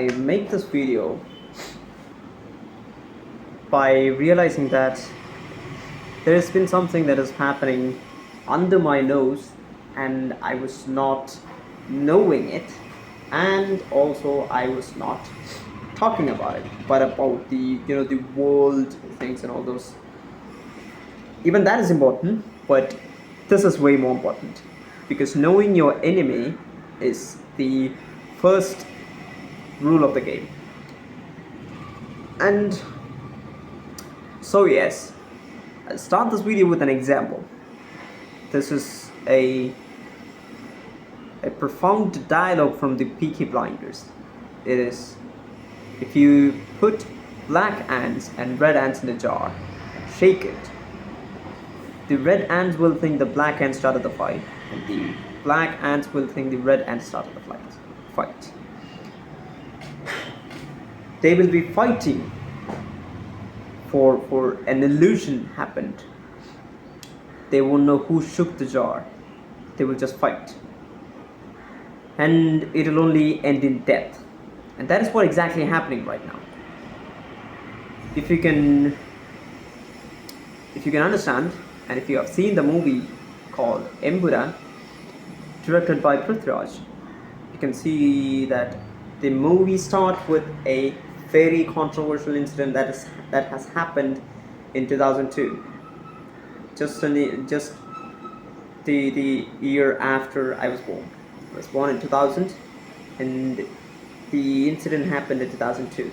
I make this video by realizing that there has been something that is happening under my nose and I was not knowing it, and also I was not talking about it, but about the world things and all those. Even that is important, but this is way more important, because knowing your enemy is the first rule of the game. And so yes, I'll start this video with an example. This is a profound dialogue from the Peaky Blinders. It is, if you put black ants and red ants in a jar and shake it, the red ants will think the black ants started the fight, and the black ants will think the red ants started the fight. They will be fighting for an illusion happened. They won't know who shook the jar. They will just fight. And it will only end in death. And that is what exactly happening right now. If you can understand, and if you have seen the movie called Empuraan, directed by Prithviraj, you can see that the movie starts with a very controversial incident that has happened in 2002, just the year after I was born. I was born in 2000, and the incident happened in 2002.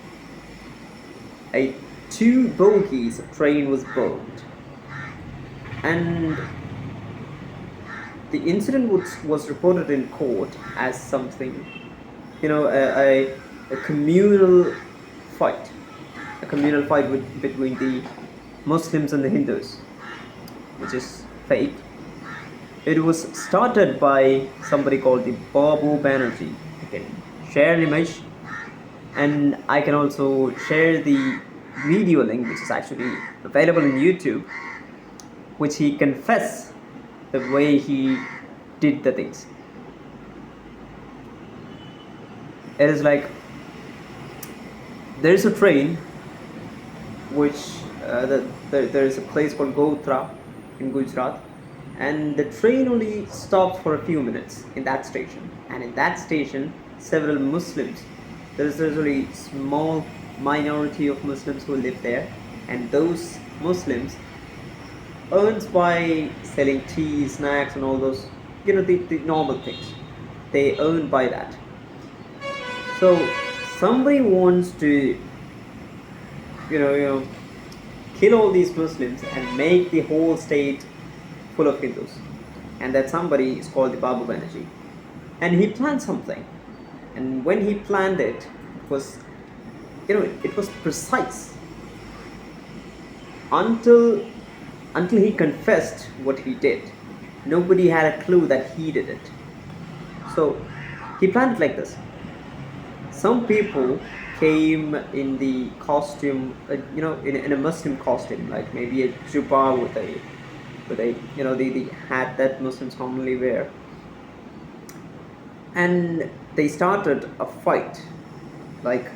Two bogies train was burned, and the incident was reported in court as something, a communal fight, between the Muslims and the Hindus, which is fake. It was started by somebody called the Babu Banerjee. I can share an image, and I can also share the video link, which is actually available in YouTube, which he confessed the way he did the things. It is like, there is a train which there is a place called GODHRA in Gujarat, and the train only stops for a few minutes in that station, and in that station several Muslims, there is only small minority of Muslims who live there, and those Muslims earns by selling tea, snacks and all those, the normal things. They earn by that. So somebody wants to kill all these Muslims and make the whole state full of Hindus, and that somebody is called the Babu Banerjee, and he planned something, and when he planned it, it was precise until he confessed what he did. Nobody had a clue that he did it. So he planned it like this. Some people came in the costume, in a Muslim costume, like maybe a jubba with a the hat that Muslims commonly wear, and they started a fight. Like,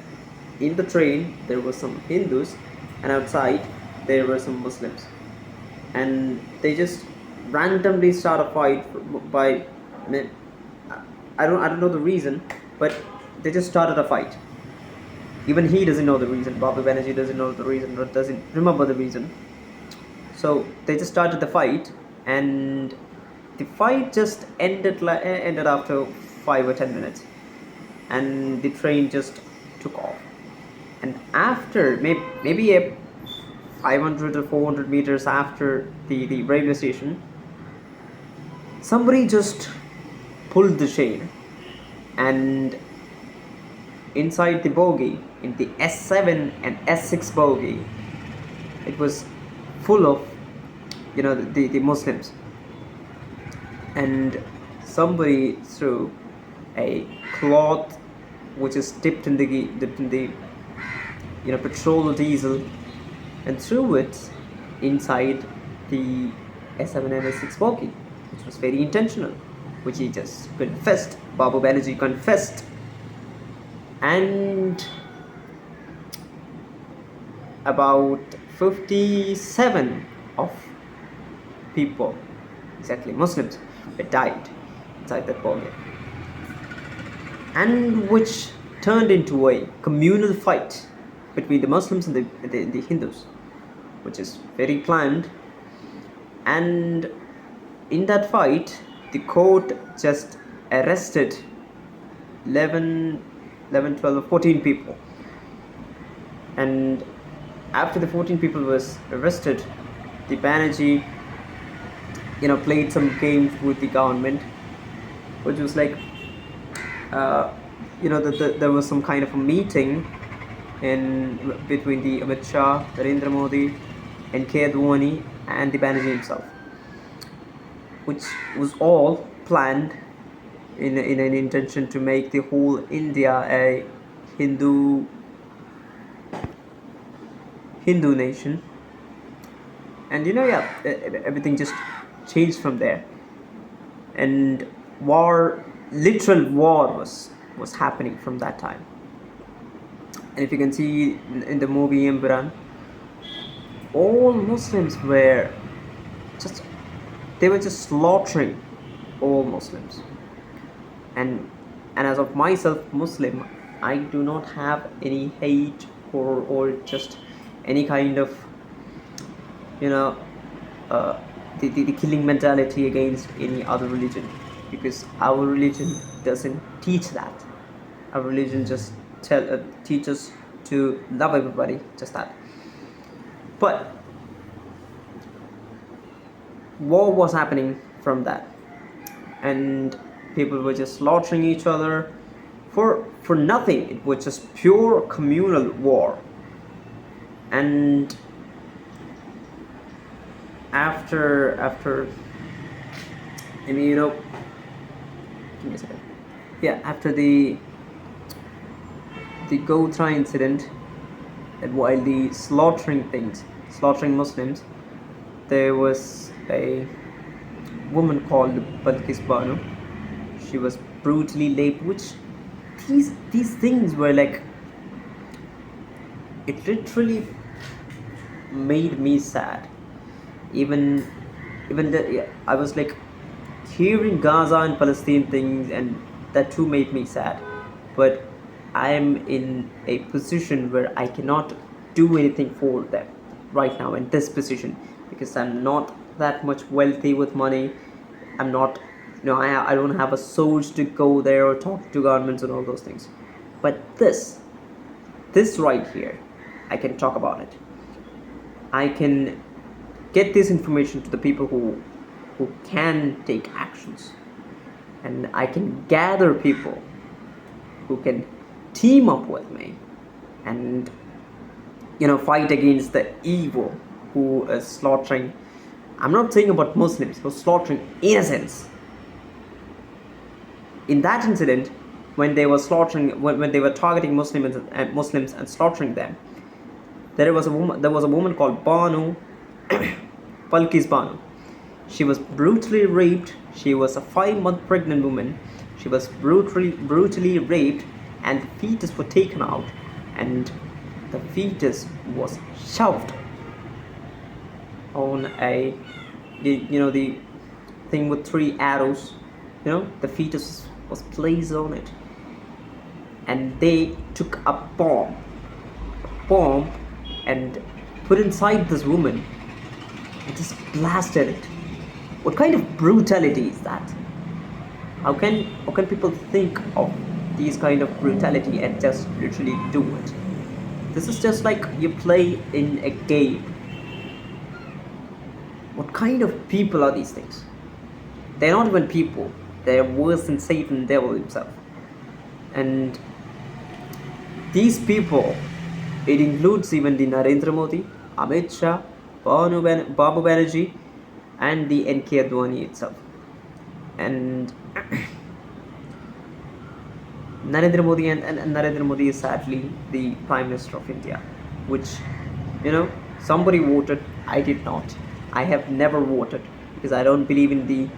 in the train there were some Hindus, and outside there were some Muslims, and they just randomly start a fight by, I don't know the reason, but they just started a fight. Even he doesn't know the reason. Babu Banerjee doesn't know the reason, or doesn't remember the reason. So they just started the fight, and the fight just ended after 5 or 10 minutes, and the train just took off. And after maybe 500 or 400 meters after the railway station, somebody just pulled the chain, and inside the bogie, in the S7 and S6 bogie, it was full of the Muslims, and somebody threw a cloth which is dipped in the petrol or diesel, and threw it inside the S7 and S6 bogie, which was very intentional, which he just confessed. Babu Banerjee confessed. and about 57 of people, exactly Muslims, were died inside that ball game, and which turned into a communal fight between the Muslims and the Hindus, which is very planned. And in that fight, the court just arrested 11, 11, 12, 14 people. And after the 14 people was arrested, the Banerjee, played some games with the government, which was like, there was some kind of a meeting in between the Amit Shah, Narendra Modi, and Dhwani, and the Banerjee himself, which was all planned in an intention to make the whole India a Hindu nation. And yeah, everything just changed from there, and literal war was happening from that time. And if you can see in the movie Imran, all Muslims were just they were just slaughtering all Muslims. And as of myself, Muslim, I do not have any hate or just any kind of you know the killing mentality against any other religion, because our religion doesn't teach that. Our religion just teaches to love everybody, just that. But war was happening from that, and people were just slaughtering each other for nothing. It was just pure communal war. And after I mean, give me a second. Yeah, after the GODHRA incident, and while the slaughtering Muslims, there was a woman called Balkis Banu. She was brutally raped, which these things were like, it literally made me sad. Even I was like hearing Gaza and Palestine things, and that too made me sad. But I am in a position where I cannot do anything for them right now in this position, because I'm not that much wealthy with money. I'm not, I don't have a source to go there or talk to governments and all those things. But this right here, I can talk about it. I can get this information to the people who can take actions, and I can gather people who can team up with me and fight against the evil who is slaughtering. I'm not saying about Muslims who are slaughtering innocents. In that incident, when they were slaughtering, when they were targeting Muslims and slaughtering them, there was a woman called Banu, Balkis Banu. She was brutally raped. She was a 5-month pregnant woman. She was brutally raped, and the fetus was taken out, and the fetus was shoved on the thing with 3 arrows. The fetus was placed on it, and they took a bomb and put inside this woman and just blasted it. What kind of brutality is that? How can people think of these kind of brutality and just literally do it? This is just like you play in a game. What kind of people are these things? They're not even people. They're worse than Satan, devil himself. And these people, it includes even the Narendra Modi, Amit Shah, Babu Banerjee, and the Dhwani itself. And Narendra Modi and Narendra Modi is sadly the Prime Minister of India, which somebody voted. I did not. I have never voted because I don't believe in the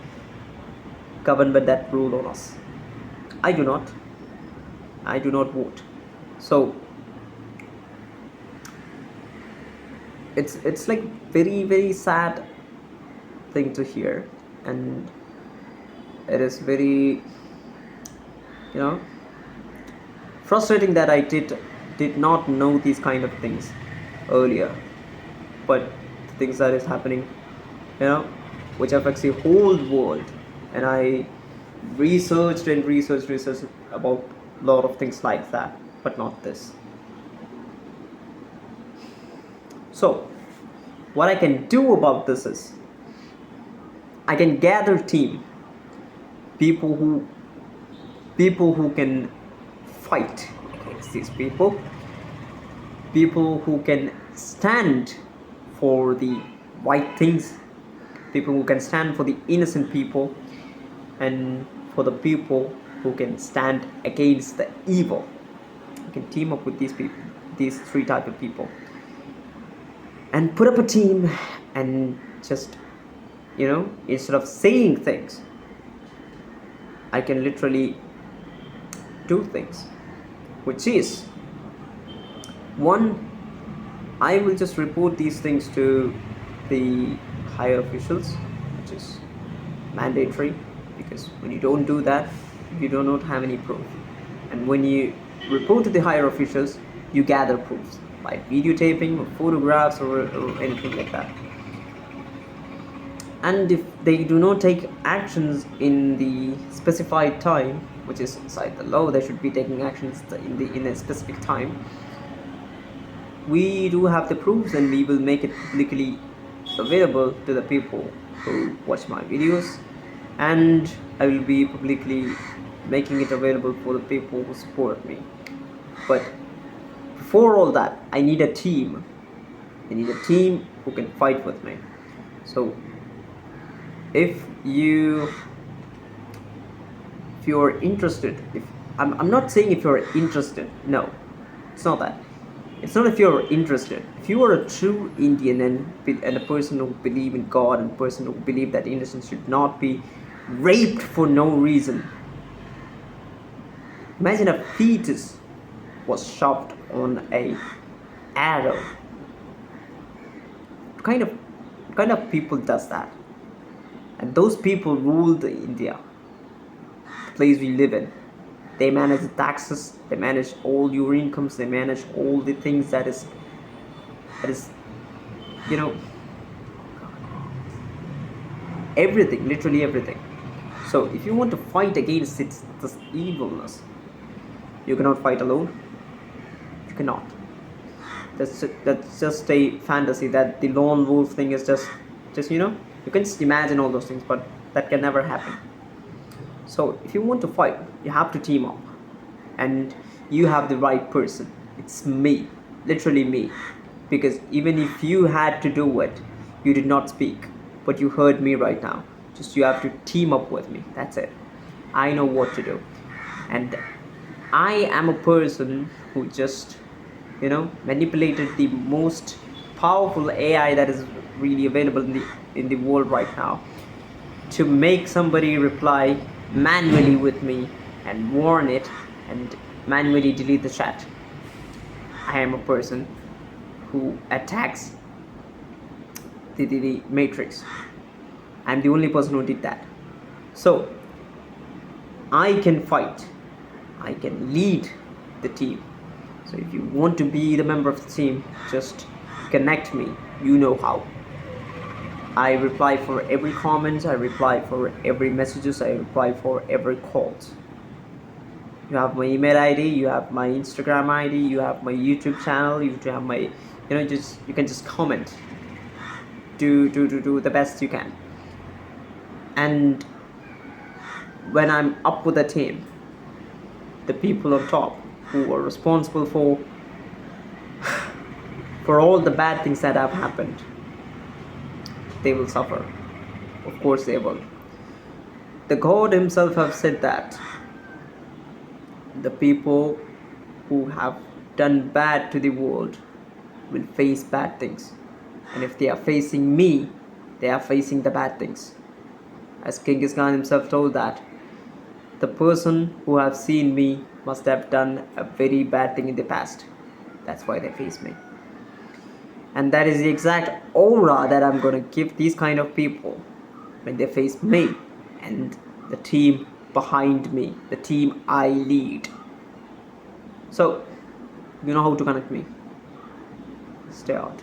government that rule on us. I do not vote. So it's like very very sad thing to hear, and it is very, you know, frustrating that I did not know these kind of things earlier. But the things that is happening, you know, which affects the whole world, and I researched about a lot of things like that, but not this. So what I can do about this is I can gather team, people who people who can fight against these people who can stand for the right things, people who can stand for the innocent people, and for the people who can stand against the evil. You can team up with these people, these three type of people, and put up a team, and just, you know, instead of saying things, I can literally do things, which is one, I will just report these things to the higher officials, which is mandatory, because when you don't do that, you do not have any proof. And when you report to the higher officials, you gather proofs by videotaping or photographs or anything like that. And if they do not take actions in the specified time, which is inside the law, they should be taking actions in a specific time. We do have the proofs, and we will make it publicly available to the people who watch my videos, and I will be publicly making it available for the people who support me. But before all that, I need a team. I need a team who can fight with me. So if you're interested, if I'm not saying if you're interested, no, it's not that. It's not if you're interested. If you are a true Indian and a person who believe in God, and a person who believe that innocents should not be raped for no reason. Imagine a fetus was shoved on a arrow. What kind of people does that? And those people rule the India, the place we live in. They manage the taxes, they manage all your incomes, they manage all the things that is, you know, everything, literally everything. So if you want to fight against this evilness, you cannot fight alone. You cannot. That's just a fantasy, that the lone wolf thing is just, you know, you can just imagine all those things, but that can never happen. So if you want to fight, you have to team up, and you have the right person. It's me, literally me, because even if you had to do it, you did not speak, but you heard me right now. Just you have to team up with me. That's it. I know what to do, and I am a person who just, you know, manipulated the most powerful AI that is really available in the world right now, to make somebody reply manually with me and warn it and manually delete the chat. I am a person who attacks the matrix. I'm the only person who did that. So I can fight, I can lead the team. So if you want to be the member of the team, just connect me. You know how. I reply for every comment, I reply for every messages, I reply for every calls. You have my email ID, you have my Instagram ID, you have my YouTube channel, you have my, you know, just you can just comment. Do the best you can. And when I'm up with a team, the people on top who are responsible for all the bad things that have happened, they will suffer. Of course they will. The God himself have said that the people who have done bad to the world will face bad things. And if they are facing me, they are facing the bad things. As Genghis Khan himself told that, the person who have seen me must have done a very bad thing in the past. That's why they face me. And that is the exact aura that I'm going to give these kind of people when they face me and the team behind me, the team I lead. So, you know how to connect me. Stay out.